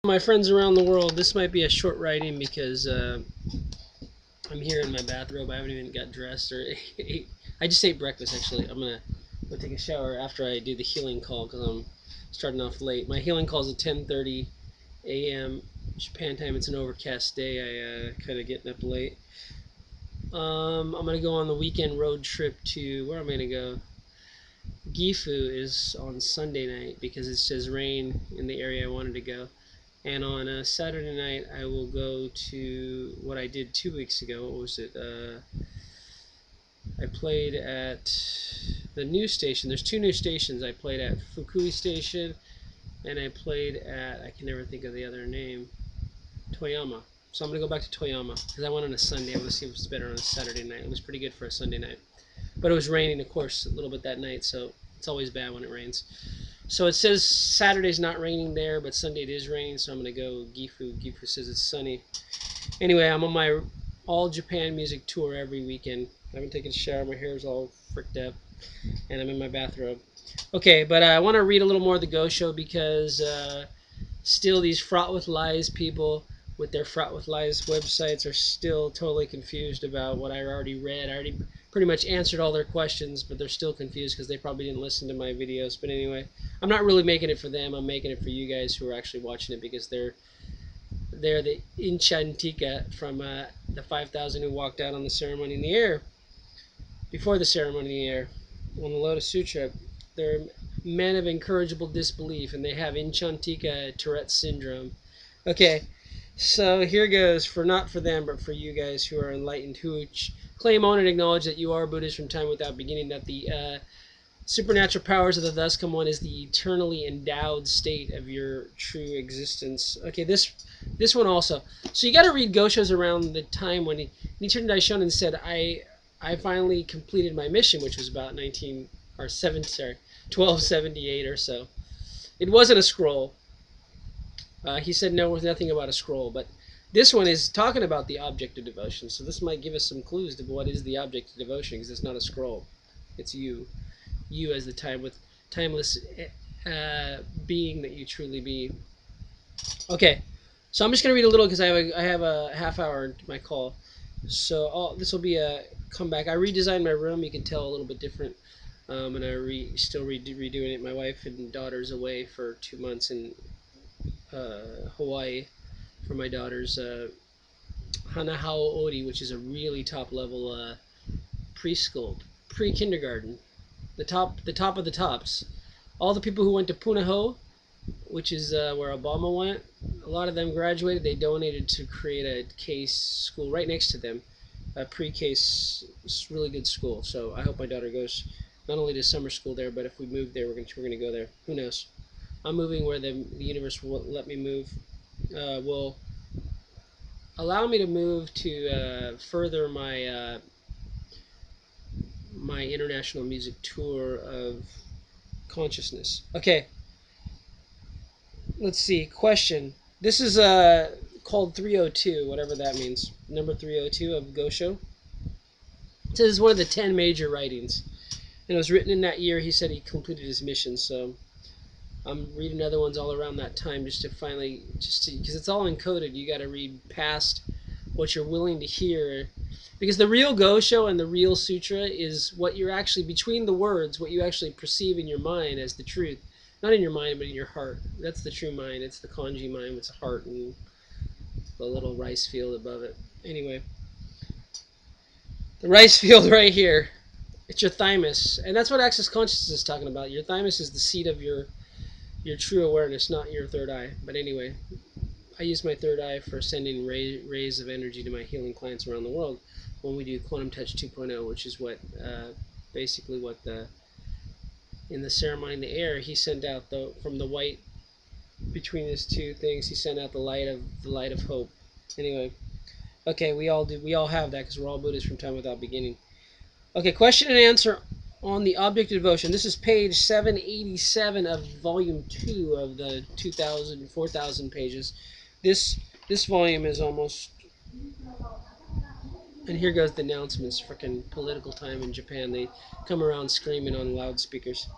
My friends around the world, this might be a short writing because I'm here in my bathrobe. I haven't even got dressed or ate. I just ate breakfast actually. I'm gonna go take a shower after I do the healing call because I'm starting off late. My healing call is at 10:30 a.m. Japan time. It's an overcast day. I kind of getting up late. I'm gonna go on the weekend road trip to where am I gonna go? Gifu is on Sunday night because it says rain in the area I wanted to go. And on a Saturday night, I will go to what I did 2 weeks ago. What was it? I played at the news station. There's two new stations. I played at Fukui Station, and I played at, I can never think of the other name, Toyama. So I'm going to go back to Toyama because I went on a Sunday. I want to see if it's better on a Saturday night. It was pretty good for a Sunday night. But it was raining, of course, a little bit that night, so it's always bad when it rains. So it says Saturday's not raining there, but Sunday it is raining, so I'm going to go Gifu. Gifu says it's sunny. Anyway, I'm on my all Japan music tour every weekend. I haven't taken a shower, my hair's all fricked up, and I'm in my bathrobe. Okay, but I want to read a little more of the Go Show because still these fraught with lies people with their fraught with lies websites are still totally confused about what I already read. I already pretty much answered all their questions, but they're still confused because they probably didn't listen to my videos. But anyway, I'm not really making it for them. I'm making it for you guys who are actually watching it because they're the Inchantika from the 5,000 who walked out on the ceremony in the air, before the ceremony in the air, on the Lotus Sutra. They're men of incorrigible disbelief, and they have Inchantika Tourette's syndrome. Okay, so here goes, for not for them, but for you guys who are enlightened, who claim, own, and acknowledge that you are Buddhist from time without beginning, that the supernatural powers of the Thus Come One is the eternally endowed state of your true existence. Okay, this one also. So you got to read Gosho's around the time when Nichiren Daishonin said, I finally completed my mission, which was about 1278 or so. It wasn't a scroll. He said no, was nothing about a scroll, but this one is talking about the object of devotion. So this might give us some clues to what is the object of devotion, because it's not a scroll. It's you. You as the timeless being that you truly be. Okay, so I'm just going to read a little because I have a half hour into my call. So this will be a comeback. I redesigned my room. You can tell a little bit different. And I still redoing it. My wife and daughter's away for 2 months in Hawaii for my daughter's Hanahao Ori, which is a really top level preschool, pre-kindergarten, the top of the tops. All the people who went to Punahou, which is where Obama went, a lot of them graduated. They donated to create a case school right next to them, a pre-case, really good school. So I hope my daughter goes not only to summer school there, but if we move there, we're gonna go there. Who knows? I'm moving where the universe will let me move. Will allow me to move to further my my international music tour of consciousness. Okay, let's see. Question. This is called 302, whatever that means. Number 302 of Gosho. It says one of the 10 major writings. And it was written in that year. He said he completed his mission, so I'm reading other ones all around that time just to finally, because it's all encoded. You got to read past what you're willing to hear, because the real Gosho and the real sutra is what you're actually, between the words, what you actually perceive in your mind as the truth. Not in your mind, but in your heart. That's the true mind. It's the kanji mind. It's the heart and the little rice field above it. Anyway, the rice field right here. It's your thymus, and that's what Access Consciousness is talking about. Your thymus is the seat of your true awareness, not your third eye. But anyway, I use my third eye for sending rays of energy to my healing clients around the world when we do Quantum Touch 2.0, which is what basically what in the ceremony in the air, he sent out from the white between his two things, he sent out the light of hope. Anyway, okay, we all have that because we're all Buddhists from time without beginning. Okay, question and answer on the object of devotion. This is page 787 of volume 2 of the 4,000 pages. This volume is almost, and here goes the announcements. Frickin' political time in Japan. They come around screaming on loudspeakers.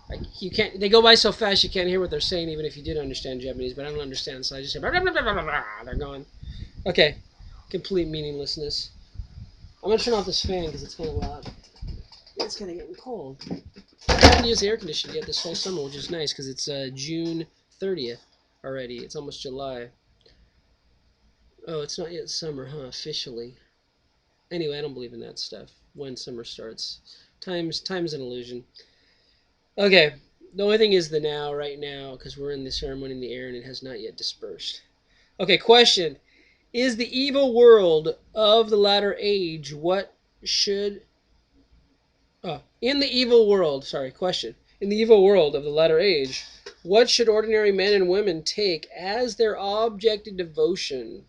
Like you can't. They go by so fast you can't hear what they're saying, even if you did understand Japanese. But I don't understand, so I just say blah, blah, blah, blah, blah, blah. They're gone. Okay, complete meaninglessness. I'm gonna turn off this fan because it's kind of loud. It's kind of getting cold. I haven't used the air conditioning yet this whole summer, which is nice because it's June 30th already. It's almost July. Oh, it's not yet summer, huh? Officially. Anyway, I don't believe in that stuff. When summer starts, time's an illusion. Okay, the only thing is the now, right now, because we're in the ceremony in the air and it has not yet dispersed. Okay, question: is the evil world of the latter age what should? Oh, in the evil world. Sorry, question: in the evil world of the latter age, what should ordinary men and women take as their object of devotion?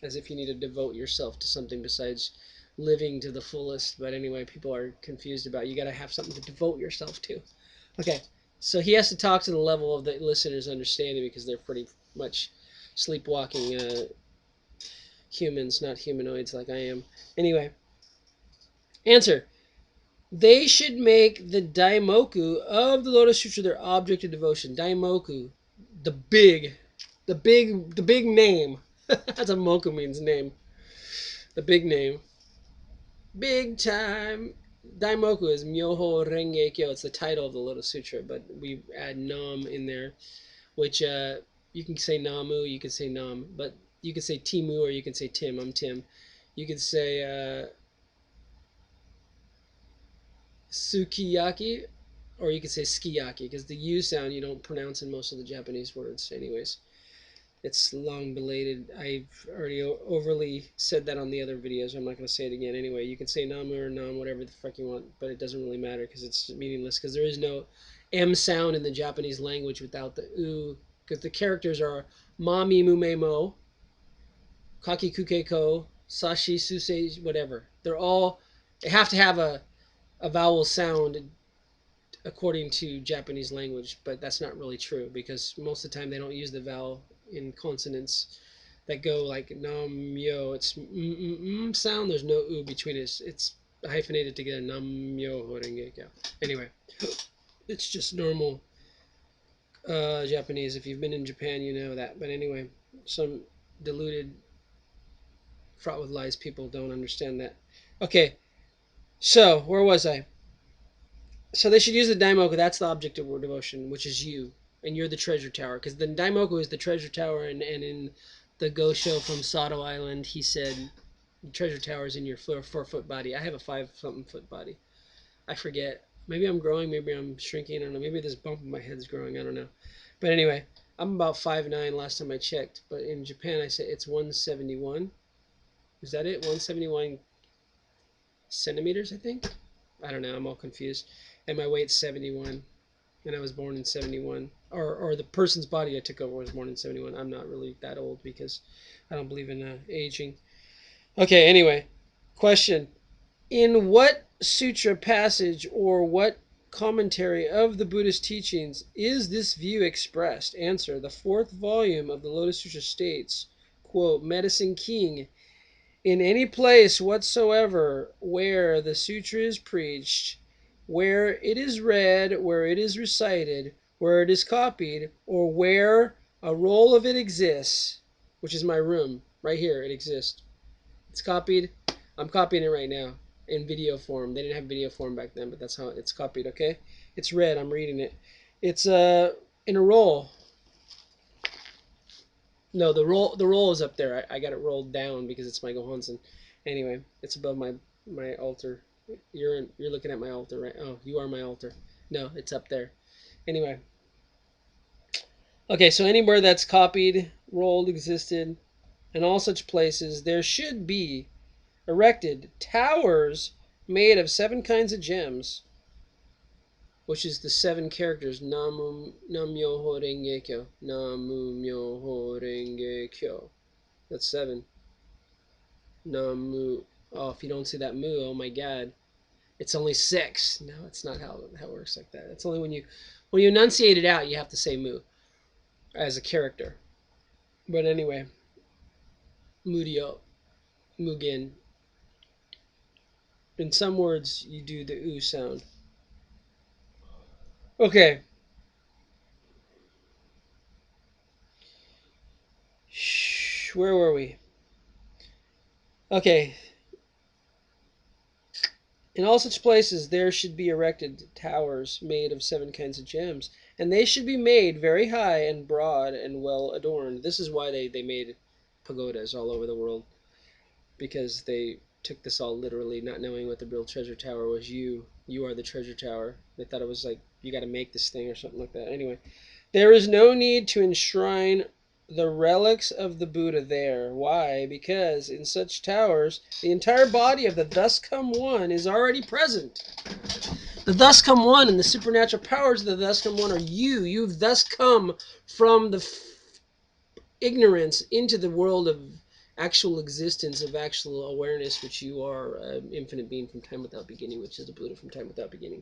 As if you need to devote yourself to something besides living to the fullest. But anyway, people are confused about you got to have something to devote yourself to. Okay, so he has to talk to the level of the listener's understanding because they're pretty much sleepwalking humans, not humanoids like I am. Anyway, answer. They should make the daimoku of the Lotus Sutra their object of devotion. Daimoku, the big, the big name. That's what moku means, name. The big name. Big time. Daimoku is Myoho Renge Kyo. It's the title of the Lotus Sutra, but we add Nam in there, which you can say Namu, you can say Nam, but you can say Timu or you can say Tim. I'm Tim. You can say Sukiyaki or you can say Skiyaki because the U sound you don't pronounce in most of the Japanese words, anyways. It's long belated. I've already overly said that on the other videos. I'm not going to say it again. Anyway, you can say Namu or Nam, whatever the fuck you want, but it doesn't really matter because it's meaningless because there is no M sound in the Japanese language without the U, because the characters are Mami Mume Mo, Kaki Kuke Ko, Sashi Suse, whatever. They have to have a vowel sound according to Japanese language, but that's not really true because most of the time they don't use the vowel in consonants that go like nam yo. It's sound. There's no u between it. It's hyphenated together. Nam yo horengekyo. Anyway, it's just normal Japanese. If you've been in Japan, you know that. But anyway, some deluded, fraught with lies people don't understand that. Okay, so where was I? So they should use the daimoku. That's the object of devotion, which is you, and you're the treasure tower. Because the daimoku is the treasure tower, and in the Gosho from Sato Island, he said the treasure tower is in your 4 foot body. I have a 5-something foot body. I forget. Maybe I'm growing. Maybe I'm shrinking. I don't know. Maybe this bump in my head's growing. I don't know. But anyway, I'm about 5'9" last time I checked. But in Japan, I say it's 171. Is that it? 171 centimeters, I think. I don't know. I'm all confused. And my weight's 71. And I was born in 71. Or the person's body I took over was born in 71. I'm not really that old because I don't believe in aging. Okay, anyway. Question. In what sutra passage or what commentary of the Buddhist teachings is this view expressed? Answer. The 4th volume of the Lotus Sutra states, quote, Medicine King, in any place whatsoever where the sutra is preached, where it is read, where it is recited, where it is copied, or where a roll of it exists, which is my room, right here, it exists. It's copied. I'm copying it right now in video form. They didn't have video form back then, but that's how it's copied, okay? It's read. I'm reading it. It's in a roll. No, the roll is up there. I got it rolled down because it's my Gohonzen. Anyway, it's above my altar. You're looking at my altar, right? Oh, you are my altar. No, it's up there. Anyway. Okay, so anywhere that's copied, rolled, existed, in all such places, there should be erected towers made of 7 kinds of gems, which is the 7 characters Namu Nam-myoho Renge Kyo. Namu Myoho Renge Kyo. That's 7. Namu. Oh, if you don't see that mu, oh my god. It's only 6. No, it's not how it works like that. It's only when you enunciate it out, you have to say mu as a character. But anyway, Mudio, Mugen. In some words, you do the oo sound. Okay. Where were we? Okay. In all such places there should be erected towers made of 7 kinds of gems, and they should be made very high and broad and well adorned. This is why they made pagodas all over the world, because they took this all literally, not knowing what the real treasure tower was. You are the treasure tower. They thought it was like, you got to make this thing or something like that. Anyway, there is no need to enshrine the relics of the Buddha there. Why? Because in such towers, the entire body of the Thus Come One is already present. The Thus Come One and the supernatural powers of the Thus Come One are you. You've thus come from the ignorance into the world of actual existence, of actual awareness, which you are an infinite being from time without beginning, which is the Buddha from time without beginning.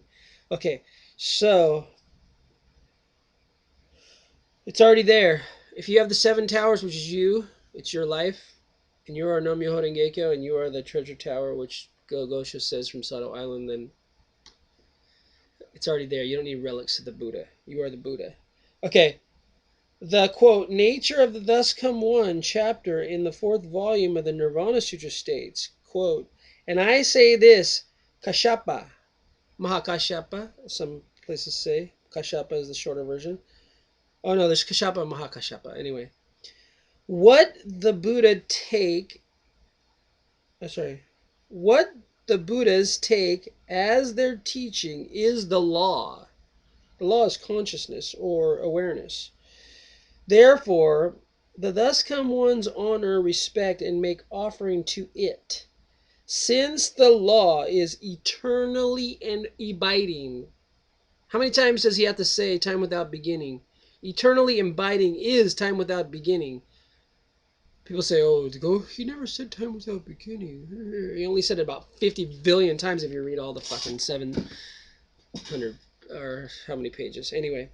Okay, so it's already there. If you have the 7 towers, which is you, it's your life, and you are No-Myoho Renge-Kyo, and you are the treasure tower, which Gosho says from Sato Island, then it's already there. You don't need relics of the Buddha. You are the Buddha. Okay, the quote, nature of the Thus Come One chapter in the 4th volume of the Nirvana Sutra states, quote, and I say this, Kashapa, Mahakashapa, some places say, Kashapa is the shorter version. Oh no, there's Kashapa and Mahakashapa. Anyway, what the Buddha take, what the Buddhas take as their teaching is the law. The law is consciousness or awareness. Therefore, the Thus Come Ones honor, respect, and make offering to it. Since the law is eternally and abiding. How many times does he have to say time without beginning? Eternally abiding is time without beginning. People say, oh, he never said time without beginning. He only said it about 50 billion times if you read all the fucking 700 or how many pages. Anyway,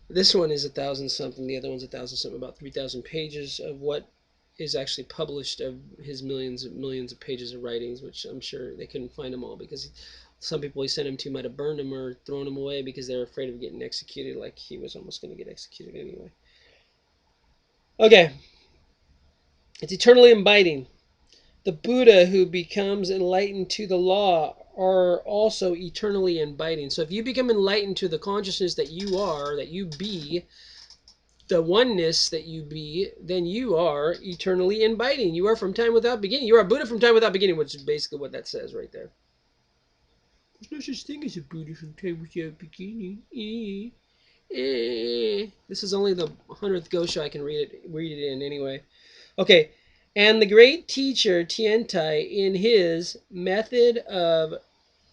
this one is 1,000 something. The other one's 1,000 something. About 3,000 pages of what is actually published of his millions of pages of writings, which I'm sure they couldn't find them all because some people he sent them to might have burned them or thrown them away because they were afraid of getting executed, like he was almost going to get executed anyway. Okay. It's eternally abiding. The Buddha who becomes enlightened to the law are also eternally abiding. So if you become enlightened to the consciousness that you are, that you be, the oneness that you be, then you are eternally abiding. You are from time without beginning. You are Buddha from time without beginning, which is basically what that says right there. There's no such thing as a Buddha from time without beginning. This is only the 100th Gosha I can read it in anyway. Okay, and the great teacher Tiantai, in his method of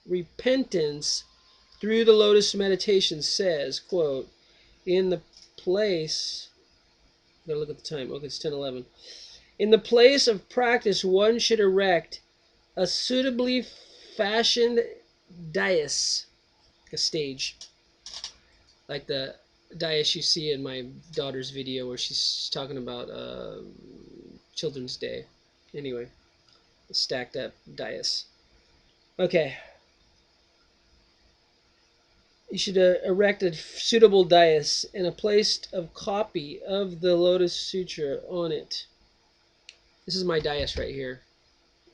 repentance through the lotus meditation, says, quote, in the place, I gotta look at the time, okay, it's 10:11. In the place of practice, one should erect a suitably fashioned dais, a stage, like the dais you see in my daughter's video where she's talking about Children's Day. Anyway, stacked up dais. Okay. You should erect a suitable dais and a place of copy of the Lotus Sutra on it. This is my dais right here.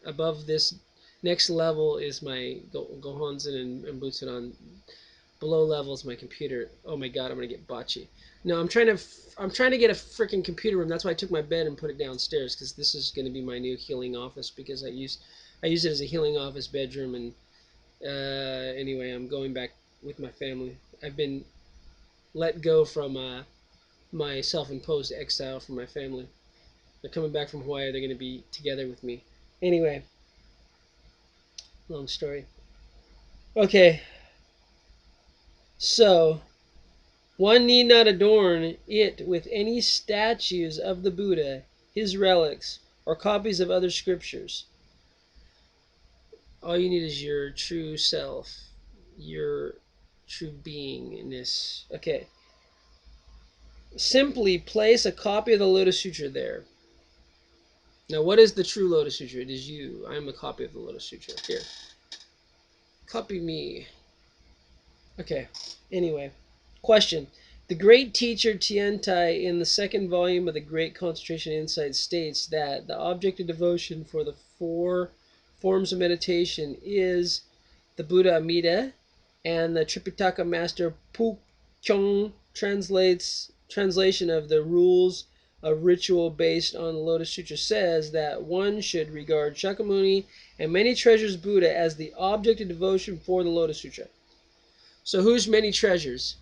Above this next level is my Gohonzon and Butsudan. Below level is my computer. Oh my god, I'm gonna get botchy. No, I'm trying to get a freaking computer room. That's why I took my bed and put it downstairs, because this is gonna be my new healing office, because I use it as a healing office bedroom. And anyway, I'm going back with my family. I've been let go from my self-imposed exile from my family. They're coming back from Hawaii. They're gonna be together with me. Anyway, long story. Okay, so one need not adorn it with any statues of the Buddha, his relics, or copies of other scriptures. All you need is your true self, your true beingness. Okay. Simply place a copy of the Lotus Sutra there. Now, what is the true Lotus Sutra? It is you. I am a copy of the Lotus Sutra. Here. Copy me. Okay. Anyway, question. The great teacher Tiantai in the second volume of the Great Concentration Insight states that the object of devotion for the four forms of meditation is the Buddha Amida, and the Tripitaka master Pu Kyung translation of the rules of ritual based on the Lotus Sutra says that one should regard Shakyamuni and many treasures Buddha as the object of devotion for the Lotus Sutra. So who's many treasures?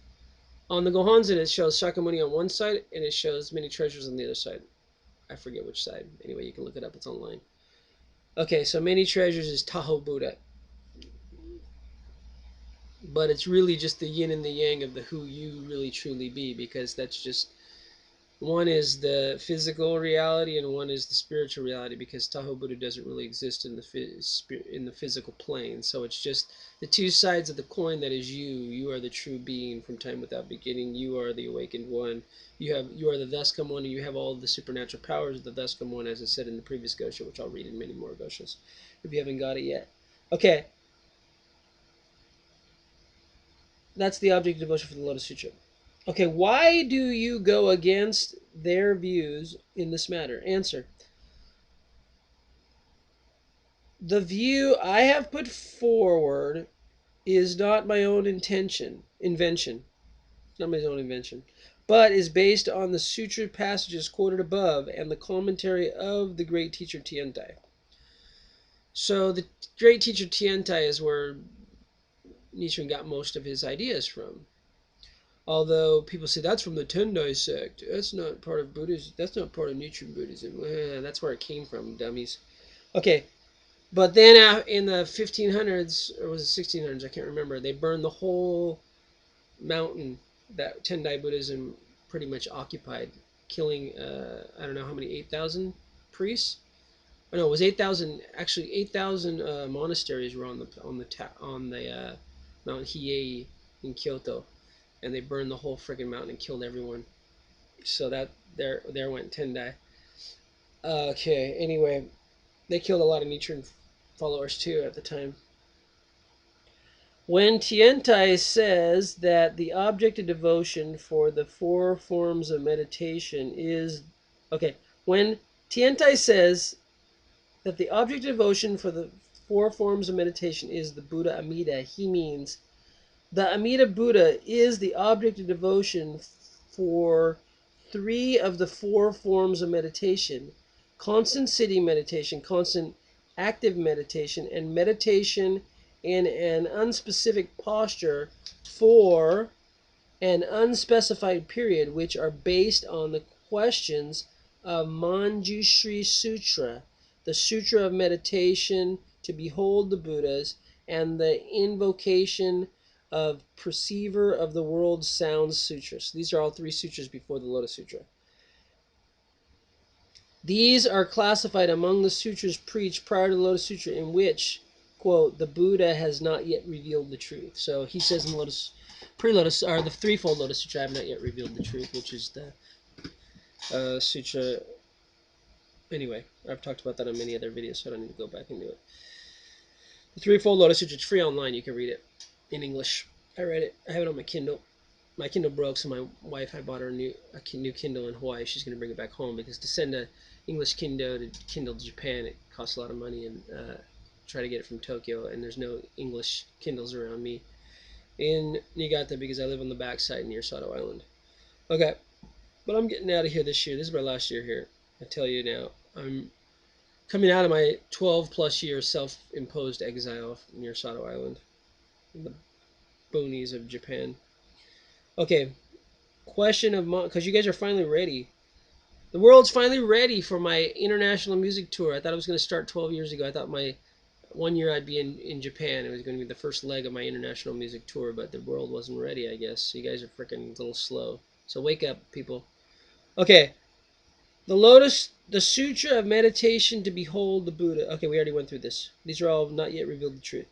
On the Gohanzen, it shows Shakyamuni on one side, and it shows many treasures on the other side. I forget which side. Anyway, you can look it up. It's online. Okay, so many treasures is Tahoe Buddha. But it's really just the yin and the yang of the who you really truly be, because that's just one is the physical reality and one is the spiritual reality, because Tahoe Buddha doesn't really exist in the physical plane. So it's just the two sides of the coin. That is you. You are the true being from time without beginning. You are the awakened one. You are the thus come one, and you have all the supernatural powers of the thus come one, as I said in the previous Gosha, which I'll read in many more Goshas if you haven't got it yet. Okay, that's the object of devotion for the Lotus Sutra. Okay, why do you go against their views in this matter? Answer. The view I have put forward is not my own invention, not my own invention, but is based on the sutra passages quoted above and the commentary of the great teacher Tiantai. So the great teacher Tiantai is where Nichiren got most of his ideas from. Although people say that's from the Tendai sect, that's not part of Buddhism. That's not part of Nichiren Buddhism. That's where it came from, dummies. Okay, but then in the 1500s, or was it 1600s? I can't remember. They burned the whole mountain that Tendai Buddhism pretty much occupied, killing I don't know how many 8,000 priests. Oh, no, it was 8,000. Actually, 8,000 monasteries were on the Mount Hiei in Kyoto, and they burned the whole friggin' mountain and killed everyone. So that there went Tendai. Okay. Anyway, they killed a lot of Nichiren followers too at the time. When Tiantai says that the object of devotion for the four forms of meditation is okay, when Tiantai says that the object of devotion for the four forms of meditation is the Buddha Amida, he means the Amida Buddha is the object of devotion for three of the four forms of meditation: constant sitting meditation, constant active meditation, and meditation in an unspecific posture for an unspecified period, which are based on the questions of Manjushri Sutra, the Sutra of Meditation to behold the Buddhas, and the invocation of Perceiver of the World Sounds Sutras. So these are all three sutras before the Lotus Sutra. These are classified among the sutras preached prior to the Lotus Sutra, in which, quote, the Buddha has not yet revealed the truth. So he says in pre-Lotus, or the threefold Lotus Sutra, I have not yet revealed the truth, which is the sutra. Anyway, I've talked about that on many other videos, so I don't need to go back and do it. The threefold Lotus Sutra, it's free online. You can read it in English. I read it. I have it on my Kindle. My Kindle broke, so my wife, I bought her a new Kindle in Hawaii. She's going to bring it back home, because to send a English Kindle to Japan, it costs a lot of money, and try to get it from Tokyo, and there's no English Kindles around me in Niigata, because I live on the backside near Sado Island. Okay, but I'm getting out of here this year. This is my last year here. I tell you now, I'm coming out of my 12 plus year self-imposed exile near Sado Island in the boonies of Japan. Okay, question of because you guys are finally ready. The world's finally ready for my international music tour. I thought it was going to start 12 years ago. I thought my 1 year I'd be in Japan. It was going to be the first leg of my international music tour, but the world wasn't ready, I guess. So you guys are freaking a little slow. So wake up, people. Okay, the Sutra of Meditation to behold the Buddha. Okay, we already went through this. These are all not yet revealed the truth.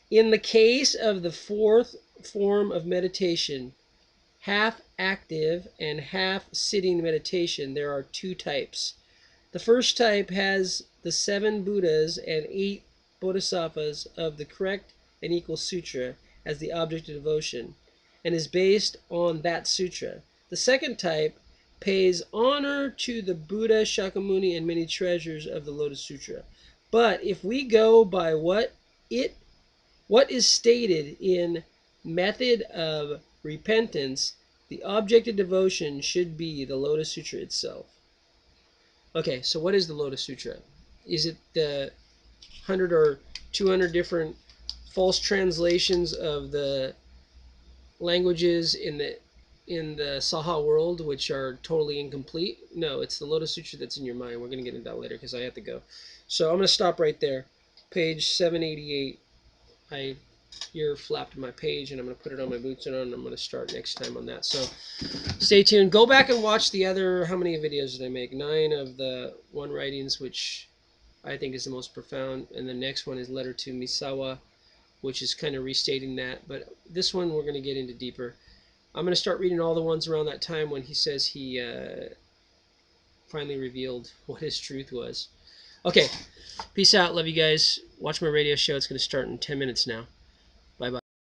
In the case of the fourth form of meditation, half active and half sitting meditation, there are two types. The first type has the 7 Buddhas and 8 Bodhisattvas of the correct and equal sutra, as the object of devotion and is based on that sutra. The second type pays honor to the Buddha, Shakyamuni, and many treasures of the Lotus Sutra. But if we go by what is stated in method of repentance, the object of devotion should be the Lotus Sutra itself. Okay, so what is the Lotus Sutra? Is it the 100 or 200 different false translations of the languages in the Saha world, which are totally incomplete? No, it's the Lotus Sutra that's in your mind. We're going to get into that later because I have to go. So I'm going to stop right there. Page 788. I ear flapped my page, and I'm going to put it on my boots, and I'm going to start next time on that. So stay tuned. Go back and watch the other, how many videos did I make? 9 of the one writings, which I think is the most profound. And the next one is Letter to Misawa, which is kind of restating that. But this one we're going to get into deeper. I'm going to start reading all the ones around that time when he says he finally revealed what his truth was. Okay, peace out. Love you guys. Watch my radio show. It's going to start in 10 minutes now.